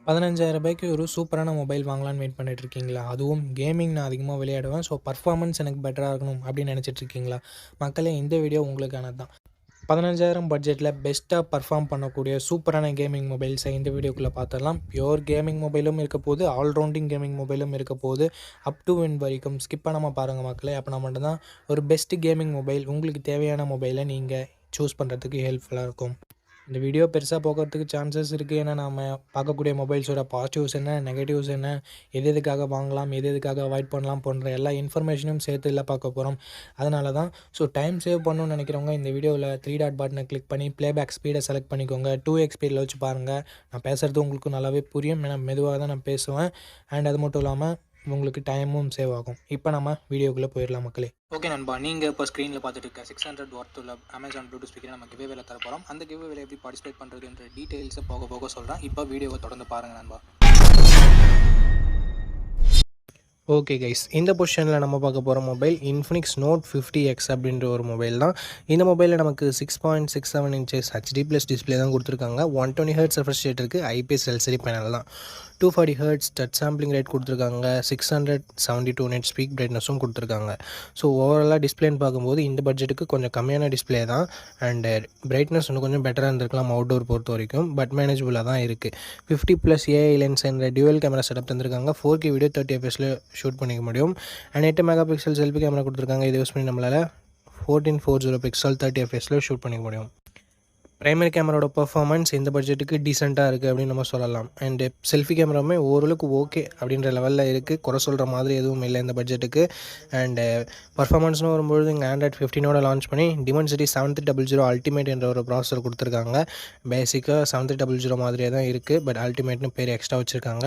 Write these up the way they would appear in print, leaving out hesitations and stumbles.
ரூ. 15,000 ஒரு சூப்பரான மொபைல் வாங்கலான்னு வெயிட் பண்ணிட்டு இருக்கீங்களா? அதுவும் கேமிங் நான் அதிகமாக விளையாடுவேன். ஸோ பர்ஃபார்மன்ஸ் எனக்கு பெட்டராக இருக்கணும் அப்படின்னு நினச்சிட்டு இருக்கீங்களா? மக்களே, இந்த வீடியோ உங்களுக்கானது தான். 15,000 பட்ஜெட்டில் பெஸ்ட்டாக பர்ஃபார்ம் பண்ணக்கூடிய சூப்பரான கேமிங் மொபைல்ஸை இந்த வீடியோக்குள்ளே பார்த்துடலாம். பியூர் கேமிங் மொபைலும் இருக்க போது, ஆல்ரவுண்டிங் கேமிங் மொபைலும் இருக்க போது, அப் டு வின் வரைக்கும் ஸ்கிப் பண்ணாமல் பாருங்கள் மக்களே. அப்போ நான் மட்டும்தான் ஒரு பெஸ்ட் கேமிங் மொபைல் உங்களுக்கு தேவையான மொபைலை நீங்கள் சூஸ் பண்ணுறதுக்கு ஹெல்ப்ஃபுல்லாக இருக்கும். இந்த வீடியோ பெருசாக போகிறதுக்கு சான்சஸ் இருக்குது. ஏன்னா நம்ம பார்க்கக்கூடிய மொபைல்ஸோட பாசிட்டிவ்ஸ் என்ன, நெகட்டிவ்ஸ் என்ன, எதுக்காக வாங்கலாம், எதுக்காக அவாய்ட் பண்ணலாம் போன்ற எல்லா இன்ஃபர்மேஷனும் சேர்த்து இல்லை பார்க்க போகிறோம். அதனால தான் டைம் சேவ் பண்ணணும்னு நினைக்கிறவங்க இந்த வீடியோவில் 3 டாட் பட்டனை கிளிக் பண்ணி ப்ளேபேக் ஸ்பீடை செலக்ட் பண்ணிக்கோங்க. 2x ஸ்பீடில் வச்சு பாருங்கள். நான் பேசுகிறது உங்களுக்கு நல்லாவே புரியும். ஏன்னா மெதுவாக தான் நான் பேசுவேன். அண்ட் அது மட்டும் இல்லாமல் உங்களுக்கு டைமும் சேவ் ஆகும். இப்போ நம்ம வீடியோக்குள்ளே போயிடலாம் மக்களே. ஓகே நண்பா, நீங்கள் இப்போ ஸ்க்ரீனில் பார்த்துட்டு இருக்க 600 வாட் உள்ள அமேசான் ப்ளூடூத் ஸ்பீக்கரை நம்ம கிவே வேலை தர போகிறோம். அந்த கிவே வேலை எப்படி பார்ட்டிசிபேட் பண்ணுறதுன்ற டீட்டெயில்ஸை போக போக சொல்கிறேன். இப்போ வீடியோவை தொடர்ந்து பாருங்கள் நண்பா. ஓகே கைஸ், இந்த பொசிஷனில் நம்ம பார்க்க போகிற மொபைல் இன்ஃபினிக்ஸ் நோட் 50X அப்படின்ற ஒரு மொபைல் தான். இந்த மொபைலில் நமக்கு 6.67 இன்ச்சஸ் HD+ டிஸ்பிளே தான் கொடுத்துருக்காங்க. 120 Hz ரெஃப்ரெஷ் ரேட் இருக்குது. IPS LCD பேனல் தான். 240 Hz டச் சாம்பிளிங் ரேட் கொடுத்துருக்காங்க. 672 நெட் ஸ்பீக் பிரைட்னஸும் கொடுத்துருக்காங்க. ஸோ ஓவராலாக டிஸ்பிளேன்னு பார்க்கும்போது இந்த பட்ஜெட்டுக்கு கொஞ்சம் கம்மியான டிஸ்பிளே தான். அண்டு பிரைட்னஸ் இன்னும் கொஞ்சம் பெட்டராக இருந்திருக்கலாம் அவுட்டோர் பொறுத்த வரைக்கும். பட் மேனேஜபிளாக தான் இருக்குது. 50+ AI லென்ஸ் என்ற டியூவல் கேமரா செட்டப் தந்திருக்காங்க. 4K வீடியோ 30 fps ஷூட் பண்ணிக்க முடியும். And 8 mega pixel selfie camera கொடுத்துருக்காங்க. இதை யூஸ் பண்ணி நம்மளால் 1440 பிக்சல் 30 fps ஷூட் பண்ணிக்க முடியும். ப்ரைமரி கேமராவோட பர்ஃபார்மன்ஸ் இந்த பட்ஜெட்டுக்கு டீசெண்டாக இருக்குது அப்படின்னு நம்ம சொல்லலாம். அண்டு செல்ஃபி கேமராவுமே ஓரளவுக்கு ஓகே அப்படின்ற லெவலில் இருக்குது. குறை சொல்கிற மாதிரி எதுவும் இல்லை இந்த பட்ஜெட்டுக்கு. அண்டு பர்ஃபார்மன்ஸ்னு வரும்பொழுது இங்கே Android 15 லான்ச் பண்ணி Dimensity 7300 அல்டிமேட் என்ற ஒரு ப்ராசஸர் கொடுத்துருக்காங்க. பேசிக்காக 7300 மாதிரியே தான் இருக்குது. பட் அல்டிமேட்னு பேர் எக்ஸ்ட்ரா வச்சுருக்காங்க.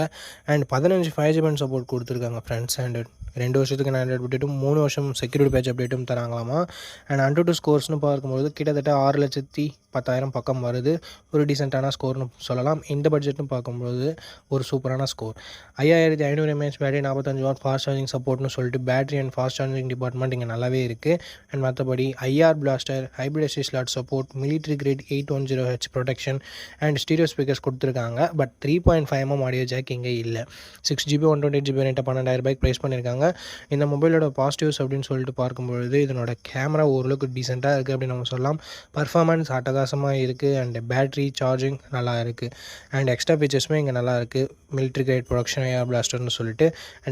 அண்ட் 15 5G பேண்ட் சப்போர்ட் கொடுத்துருக்காங்க ஃப்ரெண்ட்ஸ். அண்ட் 2 வருஷத்துக்கு ஆண்ட்ராய்டு அப்டேட்டும் 3 வருஷம் செக்யூரிட்டி பேட்ச் அப்டேட்டும் தராங்களாமா. அண்ட் AnTuTu ஸ்கோர்ஸ்னு பார்க்கும்போது கிட்டத்தட்ட 6,10,000 பக்கம் வருது. ஒரு டீசெண்டான ஸ்கோர்னு சொல்லலாம். இந்த பட்ஜெட்னு பார்க்கும்போது ஒரு சூப்பரான score. 5500 mAh battery, 45 watt fast charging சப்போர்ட்னு சொல்லிட்டு battery and fast charging department இங்கே நல்லாவே இருக்குது. அண்ட் மற்றபடி IR blaster, hybrid SD slot support, military grade 810H protection and stereo speakers கொடுத்துருக்காங்க. பட் 3.5mm ஆடியோ ஜாக் இங்கே இல்லை. 6GB 128GB ரேட்டை 12,000 ப்ரைஸ் பண்ணியிருக்காங்க. இந்த மொபைலோட பாசிட்டிவ்ஸ் அப்படின்னு சொல்லிட்டு பார்க்கும்பொழுது இதனோட கேமரா ஓரளவுக்கு டீசெண்டாக இருக்குது அப்படின்னு நம்ம சொல்லலாம். பர்ஃபார்மன்ஸ் அட்டகாசமாக இருக்குது. அண்ட் பேட்ரி சார்ஜிங் நல்லா இருக்குது. அண்ட் எக்ஸ்ட்ரா ஃபீச்சர்ஸுமே இங்கே நல்லா இருக்குது. மிலிட்ரி கிரேட் ப்ரொடக்ஷன், AR பிளாஸ்டர்னு சொல்லிட்டு.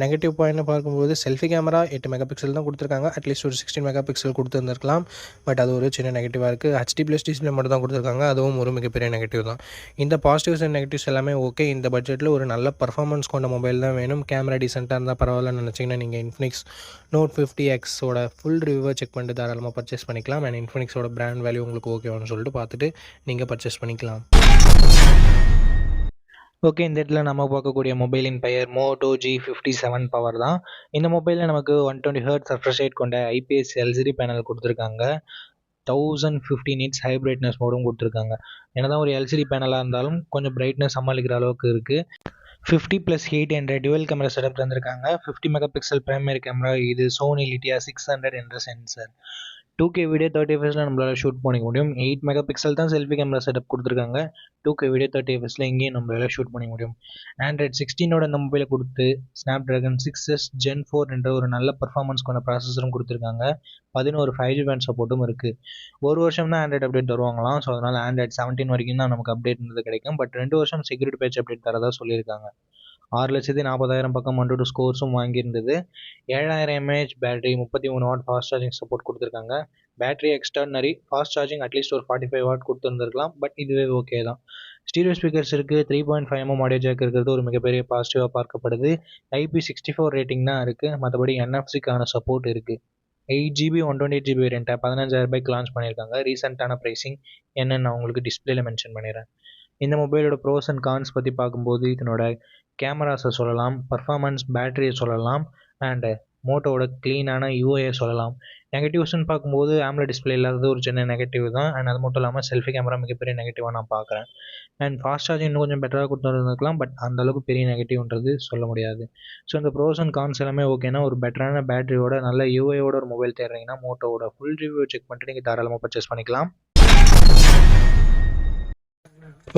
நெகட்டிவ் பாயிண்ட்னு பார்க்கும்போது செல்ஃபி கேமரா 8 மெகா பிக்சல் தான் கொடுத்துருக்காங்க. அட்லீஸ்ட் ஒரு 16 மெகா பிக்சல் கொடுத்துருந்துருக்கலாம். பட் அது ஒரு சின்ன நெகட்டிவாக இருக்குது. HD+ டிஸ்பிளே மட்டும் தான் கொடுத்துருக்காங்க. அதுவும் ஒரு மிகப்பெரிய நெகட்டிவ் தான். இந்த பாசிட்டிவ்ஸ் அண்ட் நெகட்டிவ்ஸ் எல்லாமே ஓகே. இந்த பட்ஜெட்டில் ஒரு நல்ல பர்ஃபார்மன்ஸ் கொண்ட மொபைல் தான் வேணும். கேமரா டீசெண்டாக இருந்தால் பரவாயில்லன்னு நினச்சிங்கன்னா நீங்கள் இன்ஃபினிக்ஸ் நோட் 50Xோட ஃபுல் ரிவ்யூவை செக் பண்ணிட்டு தாராளமாக பர்ச்சேஸ் பண்ணிக்கலாம். அண்ட் இன்ஃபினிக்ஸோட பிராண்ட் வேல்யூ உங்களுக்கு ஓகேவான்னு சொல்லிட்டு பார்த்துட்டு நீங்கள் பர்ச்சேஸ் பண்ணிக்கலாம். ஓகே, இந்த இடத்துல நம்ம பார்க்கக்கூடிய மொபைலின் பெயர் Moto G57 பவர் தான். இந்த மொபைலில் நமக்கு 120 Hz ரெஃப்ரெஷ் ரேட் கொண்ட IPS LCD பேனல் கொடுத்துருக்காங்க. 1050 nits ஹை பிரைட்னஸ் மோடும் கொடுத்துருக்காங்க. என்னதான் ஒரு LCD பேனலாக இருந்தாலும் கொஞ்சம் பிரைட்னஸ் சமாளிக்கிற அளவுக்கு இருக்குது. 50+8 என்ற டுவல் கேமரா செட்டப் தந்திருக்காங்க. 50 மெகா பிக்சல் பிரைமரி கேமரா, இது சோனி லிட்டியா 600 என்ற சென்சர். 2K வீடியோ 30 fps நம்மளால் ஷூட் பண்ணிக்க முடியும். 8 மெகா பிக்சல் தான் செல்ஃபி கேமரா செட்டப் கொடுத்துருக்காங்க. 2K வீடியோ 30 fps இங்கேயும் நம்மளால் ஷூட் பண்ணிக்க முடியும். Android 16 இந்த மொபைலை கொடுத்து Snapdragon 6S Gen 4 என்ற ஒரு நல்ல பர்ஃபார்மன்ஸ் கொண்ட ப்ராசஸரும் கொடுத்துருக்காங்க. 11 5G பேண்ட் சப்போர்ட்டும் இருக்குது. ஒரு வருஷம் தான் ஆண்ட்ராய்டு அப்டேட் தருவாங்களாம். ஸோ அதனால் Android 17 வரைக்கும் தான் நமக்கு அப்டேட் கிடைக்கும். பட் 2 வருஷம் செக்யூரிட்டி பேட்ச் அப்டேட் தரதா சொல்லியிருக்காங்க. 6,40,000 பக்கம் AnTuTu ஸ்கோர்ஸும் வாங்கியிருந்தது. 7000 mAh battery, 33 what fast charging support கொடுத்துருக்காங்க. பேட்டரி எக்ஸ்டர்னரி, ஃபாஸ்ட் சார்ஜிங் அட்லீஸ்ட் ஒரு 45 வாட் கொடுத்துருந்துருக்கலாம். பட் இதுவே ஓகே தான். ஸ்டீரியோ ஸ்பீக்கர்ஸ் இருக்குது. 3.5mm ஆடியோ ஜாக் இருக்கிறது ஒரு மிகப்பெரிய பாசிட்டிவாக பார்க்கப்படுது. IP64 ரேட்டிங் தான் இருக்குது. மற்றபடி NFC-க்கான சப்போர்ட் இருக்குது. 8GB 128GB வேரியண்ட்டை 15,000 லான்ச் பண்ணியிருக்காங்க. ரீசெண்டான ப்ரைஸிங் என்னென்னு நான் உங்களுக்கு டிஸ்பிளேல மென்ஷன் பண்ணிடுறேன். இந்த மொபைலோட ப்ரோஸ் அண்ட் கான்ஸ் பற்றி பார்க்கும்போது இதனோட கேமராஸை சொல்லலாம், பர்ஃபார்மன்ஸ், பேட்டரியை சொல்லலாம், அண்டு மோட்டோவோட க்ளீனான யூஐயை சொல்லலாம். நெகட்டிவ்ஸ்ன்னு பார்க்கும்போது AMOLED டிஸ்பிளே இல்லாதது ஒரு சின்ன நெகட்டிவ் தான். அண்ட் அது மட்டும் இல்லாமல் செல்ஃபி கேமரா மிகப்பெரிய நெகட்டிவாக நான் பார்க்குறேன். அண்ட் ஃபாஸ்ட் சார்ஜிங் இன்னும் கொஞ்சம் பெட்டராக கொடுத்துருந்துருக்கலாம். பட் அந்தளவுக்கு பெரிய நெகட்டிவ்ன்றது சொல்ல முடியாது. ஸோ இந்த ப்ரோஸ் அண்ட் கான்ஸ் எல்லாமே ஓகேனா, ஒரு பெட்டரான பேட்டரியோட நல்ல யூஐயோட ஒரு மொபைல் தேடுறீங்கன்னா மோட்டோவோட ஃபுல் ரிவ்யூ செக் பண்ணிட்டு நீங்கள் தாராளமாக பர்ச்சேஸ் பண்ணிக்கலாம்.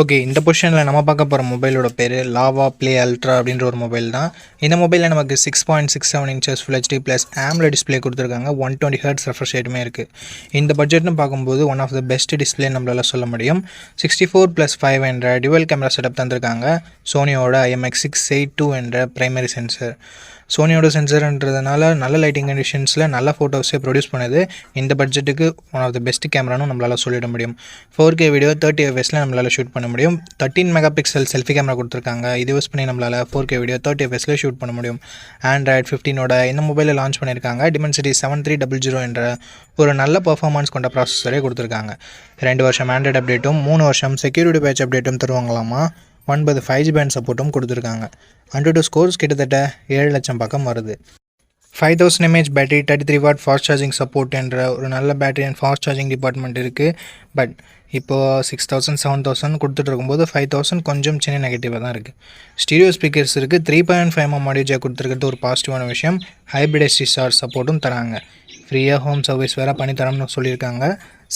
ஓகே, இந்த பொசிஷனில் நம்ம பார்க்க போகிற மொபைலோட பேர் லாவா ப்ளே அல்ட்ரா அப்படின்ற ஒரு மொபைல் தான். இந்த மொபைலில் நமக்கு 6.67 inches full HD plus AMOLED display கொடுத்துருக்காங்க. 120 ஹெர்ட்ஸ் ரெஃப்ரெஷ் ரேட்டுமே இருக்குது. இந்த பட்ஜெட்னு பார்க்கும்போது one of the best display நம்மளால் சொல்ல முடியும். 64+5 என்ற டுவல் கேமரா செட்டப் தந்திருக்காங்க. சோனியோட IMX682 என்ற பிரைமரி சென்சர். சோனியோட சென்சர்ன்றதுனால நல்ல லைட்டிங் கண்டிஷன்ஸில் நல்ல ஃபோட்டோஸே ப்ரொடியூஸ் பண்ணுது. இந்த பட்ஜெட்டுக்கு ஒன் ஆஃப் த பெஸ்ட் கேமரானு நம்மளால் சொல்லிட முடியும். 4K வீடியோ 30 fps நம்மளால் ஷூட் பண்ண முடியும். 13 மெகா பிக்சல் செல்ஃபி கேமரா கொடுத்துருக்காங்க. இது யூஸ் பண்ணி நம்மளால் 4K வீடியோ 30 fps ஷூட் பண்ண முடியும். Android 15ஓட இந்த மொபைலில் லான்ச் பண்ணியிருக்காங்க. Dimensity 7300 என்ற ஒரு நல்ல பர்ஃபார்மன்ஸ் கொண்ட ப்ராசஸரே கொடுத்துருக்காங்க. 2 வருஷம் ஆண்ட்ராய்டு அப்டேட்டும் 3 வருஷம் செக்யூரிட்டி பேட்ச் அப்டேட்டும் தருவாங்களாமா. 9 5G பேண்ட் சப்போர்ட்டும் கொடுத்துருக்காங்க. AnTuTu ஸ்கோர்ஸ் கிட்டத்தட்ட 7 லட்சம் பக்கம் வருது. 5000 mAh battery, 33 what fast charging support என்ற ஒரு நல்ல battery and fast charging department இருக்குது. பட் இப்போது 6000 7000 கொடுத்துட்டு இருக்கும்போது 5000 கொஞ்சம் சின்ன நெகட்டிவாக தான் இருக்குது. ஸ்டீரியோ ஸ்பீக்கர்ஸ் இருக்குது. 3.5mm ஆடியோ ஜாக் கொடுத்துருக்கிறது ஒரு பாசிட்டிவான விஷயம். ஹைப்ரிட் SD ஸ்டார் சப்போர்ட்டும் தராங்க. ஃப்ரீயாக ஹோம் சர்வீஸ் வேறு பண்ணித்தரோம்னு சொல்லியிருக்காங்க.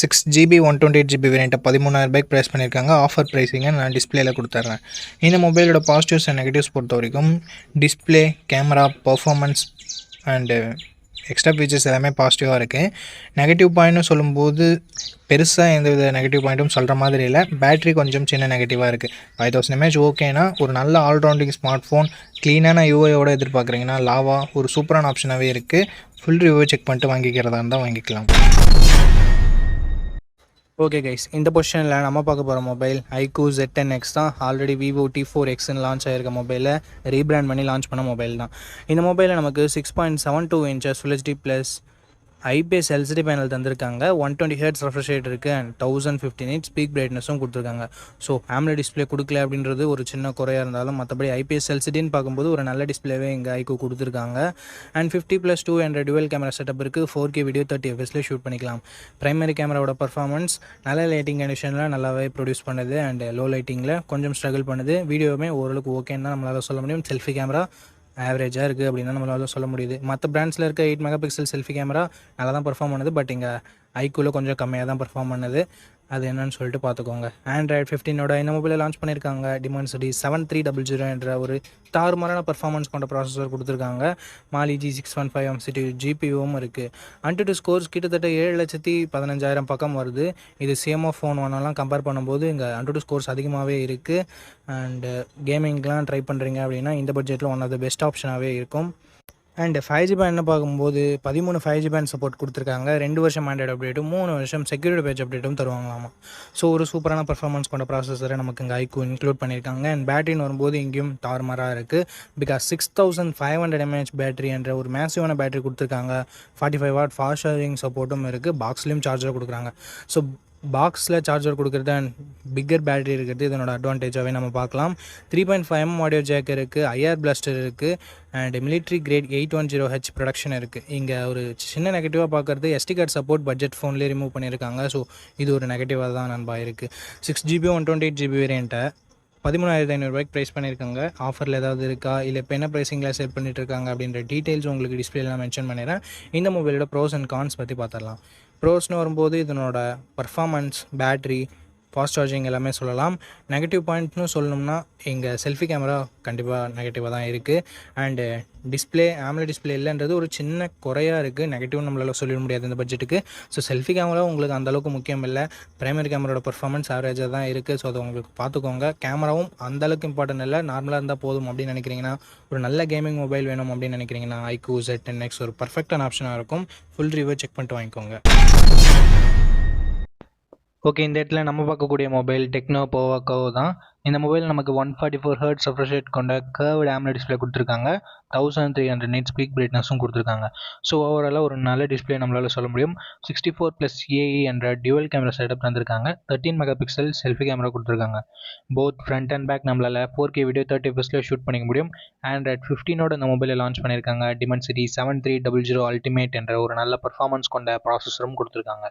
6GB 128GB வேரியண்ட்டை 13,000 ரூபாய்க்கு ப்ரைஸ் பண்ணியிருக்காங்க. ஆஃபர் ப்ரைஸிங்கை நான் டிஸ்பிளேயில் கொடுத்துட்றேன். இந்த மொபைலோட பாசிட்டிவ்ஸ் அண்ட் நெகட்டிவ்ஸ் பொறுத்த வரைக்கும் display, camera, performance and extra features எல்லாமே பாசிட்டிவாக இருக்குது. நெகட்டிவ் பாயிண்ட்னு சொல்லும்போது பெருசாக எந்த வித நெகட்டிவ் பாயிண்ட்டும் சொல்கிற மாதிரி இல்லை. பேட்ரி கொஞ்சம் சின்ன நெகட்டிவாக இருக்குது. 5000 mAh ஓகேனா ஒரு நல்ல ஆல்ரவுண்டிங் ஸ்மார்ட் ஃபோன், க்ளீனான யூஐயோடு எதிர்பார்க்குறீங்கன்னா லாவா ஒரு சூப்பரான ஆப்ஷனாகவே இருக்குது. ஃபுல் ரிவ்யூ செக் பண்ணிட்டு வாங்கிக்கிறதா இருந்தால் வாங்கிக்கலாம். ஓகே கைஸ், இந்த பொசிஷனில் நம்ம பார்க்க போகிற மொபைல் iQOO Z10X தான். ஆல்ரெடி விவோ T4Xன்னு லான்ச் ஆகிருக்க மொபைலை ரீபிராண்ட் பண்ணி லான்ச் பண்ண மொபைல் தான். இந்த மொபைலில் நமக்கு 6.72 inches full HD plus IPS LCD panel தந்திருக்காங்க. 120 ஹெர்ட்ஸ் ரெஃப்ரெஷ் ரேட் இருக்குது அண்ட் 1050 nits ஸ்பீக் பிரைட்னஸும் கொடுத்துருக்காங்க. ஸோ AMOLED டிஸ்பிளே கொடுக்கல அப்படின்றது ஒரு சின்ன குறையாக இருந்தாலும் மற்றபடி IPS LCDன்னு பார்க்கும்போது ஒரு நல்ல டிஸ்பிளேவே இங்கே iQOO கொடுத்துருக்காங்க. அண்ட் 50+2 என்ற டுவல் கேமரா செட்டப் இருக்குது. 4K வீடியோ 30 fps ஷூட் பண்ணிக்கலாம். பிரைமரி கேமராவோட பர்ஃபார்மன்ஸ் நல்ல லைட்டிங் கண்டிஷனில் நல்லாவே ப்ரொடியூஸ் பண்ணுது அண்ட் லோ லைட்டிங்கில் கொஞ்சம் ஸ்ட்ரகிள் பண்ணுது. வீடியோவுமே ஓரளவுக்கு ஓகேன்னு தான் நம்மளால் சொல்ல முடியும். செல்ஃபி கேமரா ஆவரேஜாக இருக்குது அப்படின்னு நம்மளால சொல்ல முடியுது. மற்ற பிராண்ட்ஸில் இருக்க 8 மெகா பிக்சல் செல்ஃபி கேமரா நல்லா தான் பர்ஃபார்ம் பண்ணுது. பட் இங்கே iQOOவில் கொஞ்சம் கம்மியாக தான் பர்ஃபார்ம் பண்ணுது. அது என்னன்னு சொல்லிட்டு பார்த்துக்கோங்க. Android 15ஓட இந்த மொபைலை லான்ச் பண்ணியிருக்காங்க. Dimensity 7300 என்ற ஒரு தாறுமாறான பர்ஃபார்மன்ஸ் கொண்ட ப்ராசஸர் கொடுத்துருக்காங்க. Mali G615 MCU GPUவும் இருக்குது. AnTuTu ஸ்கோர்ஸ் கிட்டத்தட்ட 7,15,000 பக்கம் வருது. இது CMO ஃபோன் ஒன்றெல்லாம் கம்பேர் பண்ணும்போது இங்கே AnTuTu ஸ்கோர்ஸ் அதிகமாகவே இருக்குது. அண்டு கேமிங்லாம் ட்ரை பண்ணுறீங்க அப்படின்னா இந்த பட்ஜெட்டில் ஒன் ஆஃப் த பெஸ்ட் ஆப்ஷனாகவே இருக்கும். அண்ட் 5G பேண்ட்னு பார்க்கும்போது 13 5G பேண்ட் சப்போர்ட் கொடுத்துருக்காங்க. 2 வருஷம் ஆண்ட்ராய்டு அப்டேட்டும் 3 வருஷம் செக்யூரிட்டி பேட்ச் அப்டேட்டும் தருவாங்களாமா. ஸோ ஒரு சூப்பரான பர்ஃபார்மன்ஸ் கொண்ட ப்ராசஸரை நமக்கு இங்கே iQOO இன்க்ளூட் பண்ணியிருக்காங்க. அண்ட் பேட்டரின்னு வரும்போது இங்கேயும் தாறுமாறாக இருக்குது. பிகாஸ் 6500 mAh பேட்டரி என்ற ஒரு மேசிவான பேட்டரி கொடுத்துருக்காங்க. 45 வாட் ஃபாஸ்ட் சார்ஜிங் சப்போர்ட்டும் இருக்குது. பாக்ஸ்லேயும் சார்ஜர் கொடுக்குறாங்க. ஸோ பாக்ஸில் சார்ஜர் கொடுக்குறது அண்ட் பிக்கர் பேட்டரி இருக்கிறது இதனோட அட்வான்டேஜாகவே நம்ம பார்க்கலாம். 3.5mm ஆடியோ ஜாக் இருக்குது. IR பிளாஸ்டர் இருக்குது. And military grade 810H production இருக்குது. இங்கே ஒரு சின்ன நெகட்டிவாக பார்க்குறது SD கார்டு சப்போர்ட் பட்ஜெட் ஃபோன்லேயே ரிமூவ் பண்ணியிருக்காங்க. ஸோ இது ஒரு நெகட்டிவாக தான் நண்பா இருக்குது. 6GB 128GB வேரியண்ட்டை 13,500 ரூபாய்க்கு ப்ரைஸ் பண்ணியிருக்காங்க. ஆஃபரில் ஏதாவது இருக்கா இல்லை இப்போ என்ன ப்ரைஸிங்கில் செல் பண்ணிட்டுருக்காங்க அப்படின்ற டீட்டெயில்ஸ் உங்களுக்கு டிஸ்பிளேலாம் மென்ஷன் பண்ணிடுறேன். இந்த மொபைலோட ப்ரோஸ் அண்ட் கான்ஸ் பற்றி பார்த்துடலாம். ப்ரோஸ்னு வரும்போது இதனோட பர்ஃபார்மன்ஸ், பேட்ரி, ஃபாஸ்ட் சார்ஜிங் எல்லாமே சொல்லலாம். நெகட்டிவ் பாயிண்ட்னு சொல்லணும்னா இங்கே செல்ஃபி கேமரா கண்டிப்பாக நெகட்டிவாக தான் இருக்குது. அண்டு டிஸ்பிளே AMOLED டிஸ்பிளே இல்லைன்றது ஒரு சின்ன குறையாக இருக்குது. நெகட்டிவ் நம்மளால் சொல்லிட முடியாது இந்த பட்ஜெட்டுக்கு. ஸோ செல்ஃபி கேமரா உங்களுக்கு அந்தளவுக்கு முக்கியம் இல்லை. பிரைமரி கேமராவோட பர்ஃபார்மன்ஸ் ஆவரேஜாக தான் இருக்குது. ஸோ அதை உங்களுக்கு பார்த்துக்கோங்க. கேமராவும் அந்தளவுக்கு இம்பார்ட்டன்ட் இல்லை, நார்மலாக இருந்தால் போதும் அப்படின்னு நினைக்கிறீங்கன்னா, ஒரு நல்ல கேமிங் மொபைல் வேணும் அப்படின்னு நினைக்கிறீங்கன்னா iQOO Z10X ஒரு பர்ஃபெக்டான ஆப்ஷனாக இருக்கும். ஃபுல் ரிவ்யூ செக் பண்ணிட்டு வாங்கிக்கோங்க. ஓகே, இந்த இடத்துல நம்ம பார்க்கக்கூடிய மொபைல் டெக்னோ போவோகோ தான். இந்த மொபைல் நமக்கு 144 ஹெர்ட்ஸ் ரெஃப்ரெஷ் ரேட் கொண்ட கர்வ்டு AMOLED டிஸ்பிளே கொடுத்துருக்காங்க. 1300 nits ஸ்பீக் பிரைட்னஸும் கொடுத்துருக்காங்க. ஸோ ஓவராலாக ஒரு நல்ல டிஸ்பிளே நம்மளால் சொல்ல முடியும். 64+AE என்ற டியூவல் கேமரா செட்டப் தந்திருக்காங்க. 13 மெகா பிக்சல் செல்ஃபி கேமரா கொடுத்துருக்காங்க. போத் ஃப்ரண்ட் அண்ட் பேக் நம்மளால் 4K வீடியோ 30 fps ஷூட் பண்ணிக்க முடியும். Android 15ஓட இந்த மொபைலை லான்ச் பண்ணியிருக்காங்க. Dimensity 7300 Ultimate என்ற ஒரு நல்ல பர்ஃபார்மன்ஸ் கொண்ட ப்ராசஸரும் கொடுத்துருக்காங்க.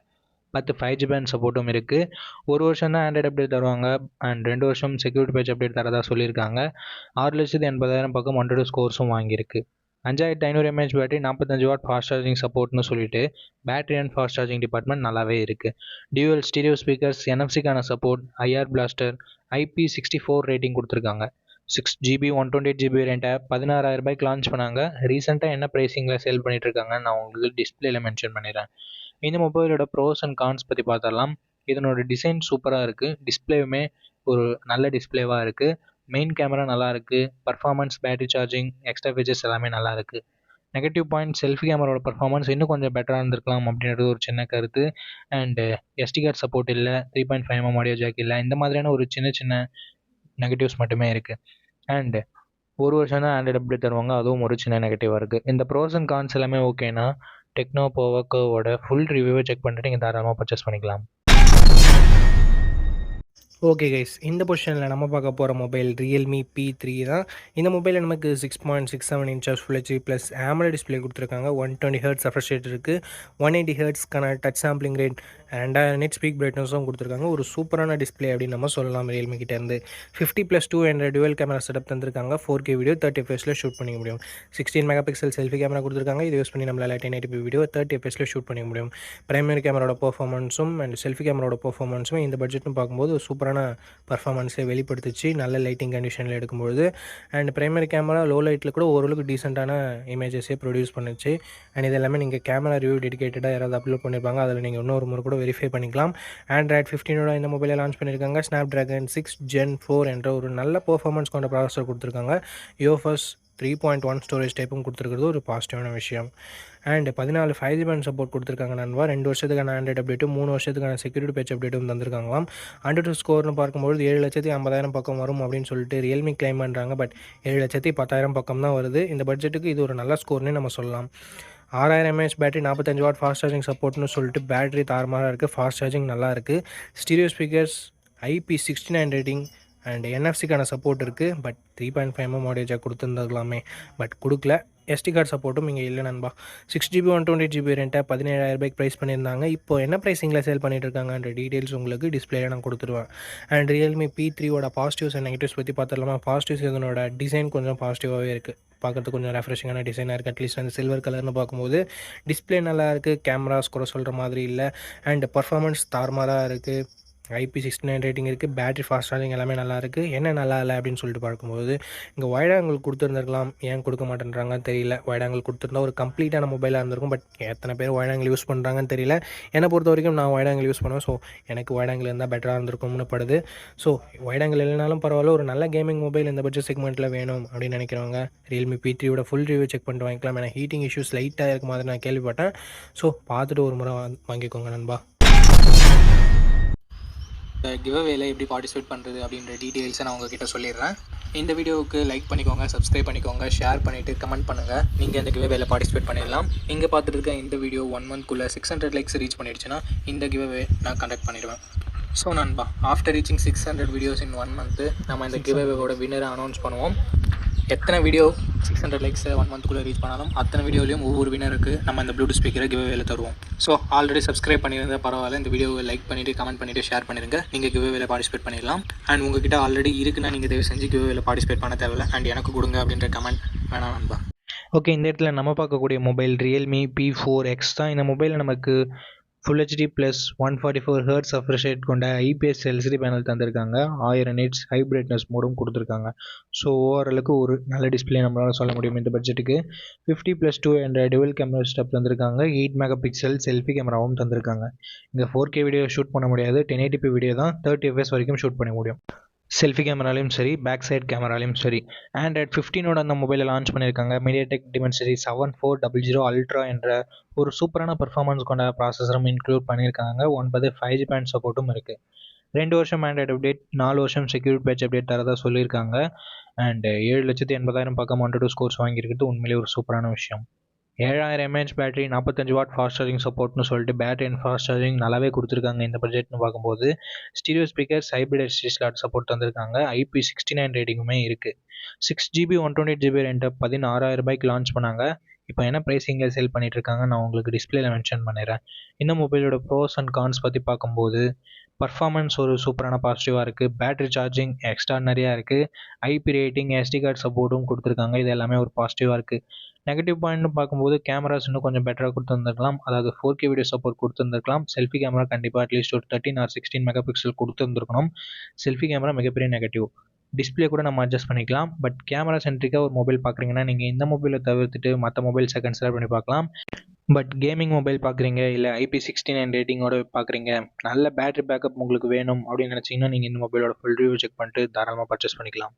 10 5G பேண்ட் சப்போர்ட்டும் இருக்குது. ஒரு வருஷம் தான் ஆண்ட்ராய்டு அப்டேட் தருவாங்க அண்ட் 2 வருஷம் செக்யூரிட்டி பேட்ச் அப்டேட் தரதா சொல்லியிருக்காங்க. 6,80,000 பக்கம் AnTuTu ஸ்கோர்ஸும் வாங்கியிருக்கு. 5500 mAh battery, 45 watt fast charging சப்போர்ட்னு சொல்லிட்டு battery and fast charging department நல்லாவே இருக்குது. டியூவல் ஸ்டீரியோ ஸ்பீக்கர்ஸ், என்எஃப்சிக்கான support, IR blaster, IP64 rating கொடுத்துருக்காங்க. 6GB 128GB வேரியண்ட்டை 16,000 ரூபாய்க்கு லான்ச் பண்ணாங்க. ரீசெண்டாக என்ன ப்ரைஸிங்கில் சேல் பண்ணிட்டு இருக்காங்கன்னு நான் உங்களுக்கு டிஸ்பிளேல மென்ஷன் பண்ணிடுறேன். இந்த மொபைலோட ப்ரோஸ் அண்ட் கான்ஸ் பற்றி பார்த்தரலாம். இதனோட டிசைன் சூப்பராக இருக்குது. டிஸ்பிளேவுமே ஒரு நல்ல டிஸ்பிளேவாக இருக்குது. மெயின் கேமரா நல்லா இருக்குது. Performance, battery charging, extra features எல்லாமே நல்லா இருக்குது. நெகட்டிவ் பாயிண்ட், செல்ஃபி கேமராவோட பர்ஃபார்மன்ஸ் இன்னும் கொஞ்சம் பெட்டராக இருந்திருக்கலாம் அப்படின்றது ஒரு சின்ன கருத்து. அண்டு SD கார்டு சப்போர்ட் இல்லை, 3.5mm ஆடியோ ஜாக் இல்லை, இந்த மாதிரியான ஒரு சின்ன சின்ன நெகட்டிவ்ஸ் மட்டுமே இருக்குது. அண்டு ஒரு வருஷம் தான் ஆண்ட்ராய்டு அப்டேட் தருவாங்க, அதுவும் ஒரு சின்ன நெகட்டிவாக இருக்குது. இந்த ப்ரோஸ் அண்ட் கான்ஸ் எல்லாமே ஓகேனா டெக்னோ போவோட ஃபுல் ரிவ்யூவை செக் பண்ணிட்டு நீங்கள் தாராளமாக பர்ச்சேஸ் பண்ணிக்கலாம். ஓகே கைஸ், இந்த பொசிஷனில் நம்ம பார்க்க போகிற மொபைல் ரியல்மி P3 தான். இந்த மொபைலில் நமக்கு 6.67 inches full HD plus AMOLED display கொடுத்துருக்காங்க. 120 Hz ரெஃப்ரெஷ் ரேட் இருக்குது. 180 Hzக்கான touch sampling rate, 2000 nits peak பிரைட்னஸும் கொடுத்துருக்காங்க. ஒரு சூப்பரான டிஸ்பிளே அப்படின்னு நம்ம சொல்லலாம் ரியல்மி கிட்டேருந்து. 50+2 என்ற டுவல் கேமரா செட்டப் தந்திருக்காங்க. 4K வீடியோ 30 fps ஷூட் பண்ணிக்க முடியும். 16 மெகாபிக்சல் செல்ஃபி கேமரா கொடுத்துருக்காங்க. இது யூஸ் பண்ணி நம்மளால் 1080p வீடியோ 30 fps ஷூட் பண்ணிக்க முடியும். பிரைமரி கேமராவோட பர்ஃபார்மன்ஸும் அண்ட் செல்ஃபி கேமராவோட பர்ஃபார்மன்ஸும் இந்த பட்ஜெட்னு பார்க்கும்போது ஒரு சூப்பரான பர்ஃபார்மன்ஸை வெளிப்படுத்துச்சு நல்ல லைட்டிங் கண்டிஷனில் எடுக்கும்போது. அண்ட் பிரைமரி கேமரா லோ லைட்டில் கூட ஓரளவுக்கு டீசெண்டான இமேஜஸே ப்ரொடியூஸ் பண்ணுச்சு. அண்ட் இது எல்லாமே நீங்கள் கேமரா ரிவ்யூ டெடிகேட்டடாக யாராவது அப்லோட் பண்ணியிருப்பாங்க, அதில் நீங்கள் இன்னொரு முறை கூட வெரிஃபை பண்ணிக்கலாம். ஆண்ட்ராய்ட் 15 இந்த மொபைலை லான்ச் பண்ணியிருக்காங்க. Snapdragon 6 Gen 4 என்ற ஒரு நல்ல பர்ஃபார்மன்ஸ் கொண்ட ப்ராசஸர் கொடுத்துருக்காங்க. UFS 3.1 ஸ்டோரேஜ் டைப்பும் கொடுத்துருக்கிறது ஒரு பாசிட்டிவான விஷயம். அண்ட் 14 5G பேண்ட் சப்போர்ட் கொடுத்துருக்காங்க நண்பா. 2 வருஷத்துக்கான ஆண்ட்ராய்ட் அப்டேட்டும் 3 வருஷத்துக்கான செக்யூரிட்டி பேட்ச் அப்டேட்டும் தந்திருக்காங்களாம். AnTuTu ஸ்கோர்னு பார்க்கும்போது 7,50,000 பக்கம் வரும் அப்படின்னு சொல்லிட்டு ரியல்மி கிளைம் பண்ணுறாங்க. பட் 7,10,000 பக்கம் தான் வருது. இந்த பட்ஜெட்டுக்கு இது ஒரு நல்ல ஸ்கோர்னே நம்ம சொல்லலாம். 6000 mAh battery, 45 watt fast charging சப்போர்ட்னு சொல்லிட்டு பேட்டரி தாறுமாறாக இருக்குது. ஃபாஸ்ட் சார்ஜிங் நல்லா இருக்குது. Stereo speakers, IP69 rating and என்எஃப்சிக்கான சப்போர்ட் இருக்குது. பட் 3.5mm ஆடியோ ஜாக் கொடுத்துருந்துருக்கலாமே, பட் கொடுக்கல. SD கார்டு சப்போர்ட்டும் இங்கே இல்லை நண்பா. 6GB 128GB வேரியண்ட்டை 17,000 ரூபாய்க்கு ப்ரைஸ் பண்ணியிருந்தாங்க. இப்போ என்ன ப்ரைஸிங்கில் சேல் பண்ணிட்டு இருக்காங்கன்ற டீட்டெயில்ஸ் உங்களுக்கு டிஸ்பிளேல நான் கொடுத்துருவேன். And Realme P3 positives and negatives பற்றி பார்த்துடலாமா. பாசிட்டிவ்ஸ் இதனோட டிசைன் கொஞ்சம் பாசிட்டிவாகவே இருக்குது. பார்க்குறதுக்கு கொஞ்சம் ரெஃப்ரெஷிங்கான டிசைனாக இருக்குது. அட்லீஸ்ட் அந்த சில்வர் கலர்னு பார்க்கும்போது டிஸ்பிளே நல்லா இருக்குது. கேமராஸ் கூட சொல்கிற மாதிரி இல்லை. அண்ட் பர்ஃபார்மன்ஸ் தாறுமாறாக இருக்குது. IP69 ரேட்டிங் இருக்குது. பேட்டரி ஃபாஸ்ட் சார்ஜிங் எல்லாமே நல்லா இருக்குது. என்ன நல்லா இல்லை அப்படின்னு சொல்லிட்டு பார்க்கும்போது இங்கே வைட் ஆங்கிள் கொடுத்துருந்துருக்கலாம். ஏன் கொடுக்க மாட்டேன்றாங்கன்னு தெரியல. வைட் ஆங்கிள் கொடுத்துருந்தா ஒரு கம்ப்ளீட்டான மொபைலாக இருந்திருக்கும். பட் எத்தனை பேர் வைட் ஆங்கிள் யூஸ் பண்ணுறாங்கன்னு தெரியல. என்னை பொறுத்த வரைக்கும் நான் வைட் ஆங்கிள் யூஸ் பண்ணுவேன். ஸோ எனக்கு வைட் ஆங்கிள் இருந்தால் பெட்டராக இருந்திருக்கும்னு படுது. ஸோ வைட் ஆங்கிள் இல்லைனாலும் பரவாயில்ல, ஒரு நல்ல கேமிங் மொபைல் இந்த பட்ஜெட் செக்மெண்ட்டில் வேணும் அப்படின்னு நினைக்கிறவங்க Realme P3 full review check பண்ணிட்டு வாங்கிக்கலாம். ஏன்னா ஹீட்டிங் இஷ்யூஸ் லைட்டாக இருக்க மாதிரி நான் கேள்விப்பட்டேன். ஸோ பார்த்துட்டு ஒரு முறை வாங்கிக்கோங்க நண்பா. கிவ்அவேல எப்படி பார்ட்டிசிபேட் பண்ணுறது அப்படின்ற டீட்டெயில்ஸை நான் உங்ககிட்ட சொல்லிடுறேன். இந்த வீடியோவுக்கு லைக் பண்ணிக்கோங்க, சப்ஸ்கிரைப் பண்ணிக்கோங்க, ஷேர் பண்ணிவிட்டு கமெண்ட் பண்ணுங்கள். நீங்கள் இந்த கிவ்அவேல பார்ட்டிசிபேட் பண்ணிடலாம். இங்கே பார்த்துட்டு இருக்க இந்த வீடியோ 1 monthக்குள்ளே 600 லைக்ஸ் ரீச் பண்ணிடுச்சுன்னா இந்த கிவ்அவே நான் கண்டக்ட் பண்ணிடுவேன். ஸோ நண்பா, ஆஃப்டர் ரீச்சிங் 600 வீடியோஸ் இன் 1 month நம்ம இந்த கிவ்அவேவோட வின்னரை அனௌன்ஸ் பண்ணுவோம். எத்தனை வீடியோ 600 லைக்ஸை 1 monthக்குள்ளே ரீச் பண்ணாலும் அத்தனை வீடியோலையும் ஒவ்வொரு வினருக்கு நம்ம இந்த ப்ளூடூத் ஸ்பீக்கரை கிவ்அவேல தருவோம். ஸோ ஆல்ரெடி சப்ஸ்கிரைப் பண்ணியிருந்தா பரவாயில்ல, இந்த வீடியோவை லைக் பண்ணிவிட்டு கமெண்ட் பண்ணிவிட்டு ஷேர் பண்ணிடுங்க. நீங்கள் கிவ்அவேல பார்ட்டிசிபேட் பண்ணிடலாம். அண்ட் உங்ககிட்ட ஆல்ரெடி இருக்குன்னா நீங்கள் தயவு செஞ்சு கிவ்அவேல பார்ட்டிசிபேட் பண்ண தேவையில்லை. அண்ட் எனக்கு கொடுங்க அப்படின்ற கமெண்ட் வேணாம் நண்பா. ஓகே, இந்த இடத்துல நம்ம பார்க்கக்கூடிய மொபைல் ரியல்மி P4X தான். இந்த மொபைலில் நமக்கு full HD plus 144 Hz refresh rate கொண்ட IPS LCD பேனல் தந்திருக்காங்க. 1000 nits ஹை பிரைட்னஸ் மோடும் கொடுத்துருக்காங்க. ஸோ ஓவராலுக்கு ஒரு நல்ல டிஸ்பிளே நம்மளால் சொல்ல முடியும் இந்த பட்ஜெட்டுக்கு. 50+2 என்ற டுவல் கேமரா செட்டப் தந்திருக்காங்க. 8 மெகாபிக்சல் செல்ஃபி கேமராவும் தந்திருக்காங்க. இங்கே 4K வீடியோ ஷூட் பண்ண முடியாது. 1080p வீடியோ தான் 30 fps வரைக்கும் ஷூட் பண்ண முடியும். செல்ஃபி கேமராலையும் சரி, பேக் சைட் கேமராலையும் சரி. ஆண்ட்ராய்ட் 15 அந்த மொபைலை லான்ச் பண்ணியிருக்காங்க. MediaTek Dimensity 7400 Ultra என்ற ஒரு சூப்பரான பர்ஃபார்மன்ஸ் கொண்ட ப்ராசஸரும் இன்க்ளூட் பண்ணியிருக்காங்க. 9 5G பேண்ட் சப்போர்ட்டும் இருக்குது. 2 வருஷம் ஆண்ட்ராய்டு அப்டேட், 4 வருஷம் செக்யூரிட்டி பேட்ச் அப்டேட் தரதா சொல்லியிருக்காங்க. அண்ட் 7,80,000 பக்கம் AnTuTu ஸ்கோர்ஸ் வாங்கியிருக்கிறது உண்மையிலே ஒரு சூப்பரான விஷயம். 7000 mAh battery, 45 watt fast charging சப்போர்ட்னு சொல்லிட்டு பேட்டரி அண்ட் ஃபாஸ்ட் சார்ஜிங் நல்லாவே கொடுத்துருக்காங்க இந்த பட்ஜெட்னு பார்க்கும்போது. Stereo speakers, hybrid SD slot support தந்திருக்காங்க. IP69 ரேட்டிங்குமே இருக்குது. 6GB 128GB ரெண்ட்டை 16,000 ரூபாய்க்கு லான்ச் பண்ணாங்க. இப்போ என்ன ப்ரைஸிங்கில் சேல் பண்ணிட்டு இருக்காங்க நான் உங்களுக்கு டிஸ்பிளேல மென்ஷன் பண்ணிடுறேன். இந்த மொபைலோட ப்ரோஸ் அண்ட் கான்ஸ் பற்றி பார்க்கும்போது பர்ஃபார்மன்ஸ் ஒரு சூப்பரான பாசிட்டிவாக இருக்குது. பேட்டரி சார்ஜிங் எக்ஸ்ட்ரானரியாக இருக்குது. ஐபி ரேட்டிங், எஸ்டி கார்டு சப்போர்ட்டும் கொடுத்துருக்காங்க. இது எல்லாமே ஒரு பாசிட்டிவாக இருக்குது. நெகட்டிவ் பாயிண்ட்னு பார்க்கும்போது கேமராஸ் இன்னும் கொஞ்சம் பெட்டராக கொடுத்துருந்துருக்கலாம். அதாவது 4K வீடியோ சப்போர்ட் கொடுத்துருந்துருக்கலாம். செல்ஃபி கேமரா கண்டிப்பாக அட்லீஸ்ட் ஒரு 13 or 16 மெகா பிக்சல் கொடுத்துருந்துருக்கணும். செல்ஃபி கேமரா மிகப்பெரிய நெகட்டிவ். டிஸ்பிளே கூட நம்ம அட்ஜஸ்ட் பண்ணிக்கலாம். பட் கேமரா சென்ட்ரிக்காக ஒரு மொபைல் பார்க்குறீங்கன்னா நீங்கள் இந்த மொபைலை தவிர்த்துட்டு மற்ற மொபைல்ஸை கன்சிடர் பண்ணி பார்க்கலாம். பட் கேமிங் மொபைல் பார்க்குறீங்க, இல்லை IP69 ரேட்டிங்கோட பார்க்குறீங்க, நல்ல பேட்டரி பேக்கப் உங்களுக்கு வேணும் அப்படின்னு நினச்சிங்கன்னா நீங்கள் இந்த மொபைலோட ஃபுல் ரிவ்யூ செக் பண்ணிட்டு தாராளமாக பர்ச்சேஸ் பண்ணிக்கலாம்.